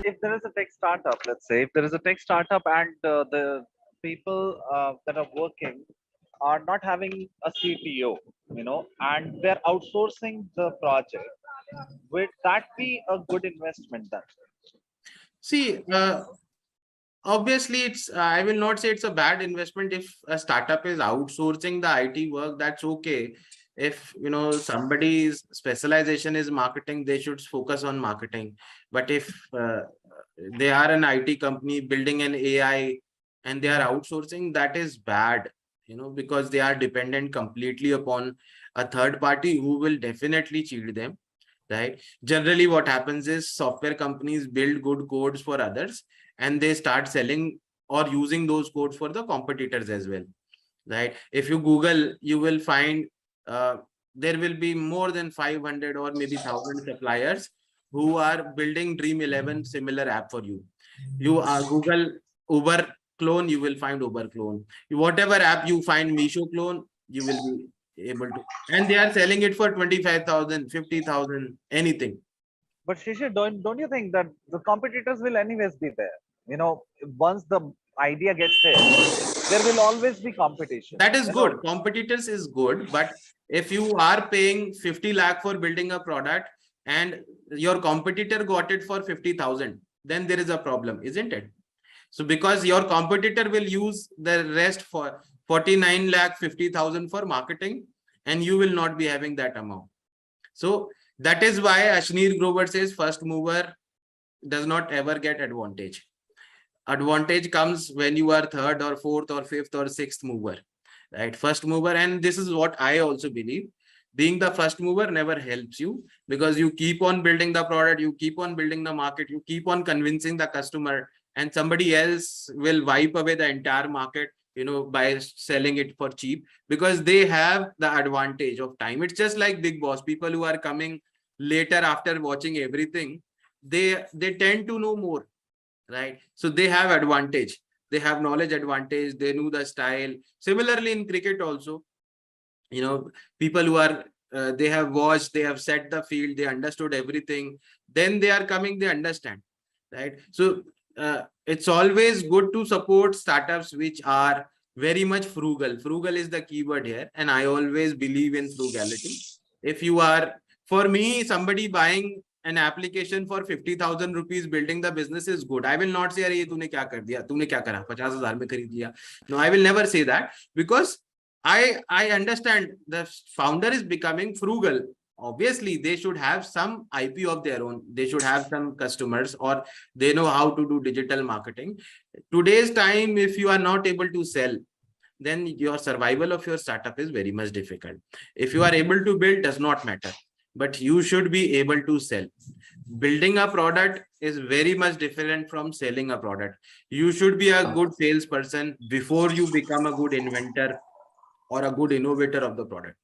if there is a tech startup, let's say, if there is a tech startup and the people that are working are not having a CTO, and they're outsourcing the project, would that be a good investment then? See, obviously, I will not say it's a bad investment if a startup is outsourcing the IT work. That's okay. If somebody's specialization is marketing, they should focus on marketing. But if they are an IT company building an AI and they are outsourcing, that is bad. Because they are dependent completely upon a third party who will definitely cheat them. Right? Generally, what happens is software companies build good codes for others and they start selling or using those codes for the competitors as well. Right? If you Google, you will find there will be more than 500 or maybe 1,000 suppliers who are building Dream 11 similar app for you. You Google Uber clone, you will find Uber clone. Whatever app you find Misho clone, you will be able to. And they are selling it for 25,000, 50,000, anything. But Shishir, don't you think that the competitors will anyways be there? Once the idea gets hit, there will always be competition. That is good. Competitors is good. But if you are paying 50 lakh for building a product and your competitor got it for 50,000, then there is a problem, isn't it? So because your competitor will use the rest for 49 lakh 50,000 for marketing and you will not be having that amount. So that is why Ashneer Grover says first mover does not ever get advantage. Advantage comes when you are third or fourth or fifth or sixth mover, right? First mover, and this is what I also believe. Being the first mover never helps you because you keep on building the product, you keep on building the market, you keep on convincing the customer, and somebody else will wipe away the entire market, by selling it for cheap because they have the advantage of time. It's just like Big Boss. People who are coming later after watching everything, they tend to know more, right? So they have advantage. They have knowledge advantage. They know the style. Similarly in cricket also, people who are they have watched, they have set the field, they understood everything. Then they are coming, they understand, right? So it's always good to support startups which are very much frugal. Frugal is the keyword here, and I always believe in frugality. If you are, for me, somebody buying an application for 50,000 rupees building the business is good. I will not say, "Arey, तूने क्या कर दिया? तूने क्या करा? 50,000 में खरीद लिया." No, I will never say that because I understand the founder is becoming frugal. Obviously, they should have some IP of their own. They should have some customers or they know how to do digital marketing. Today's time, if you are not able to sell, then your survival of your startup is very much difficult. If you are able to build, does not matter, but you should be able to sell. Building a product is very much different from selling a product. You should be a good salesperson before you become a good inventor or a good innovator of the product.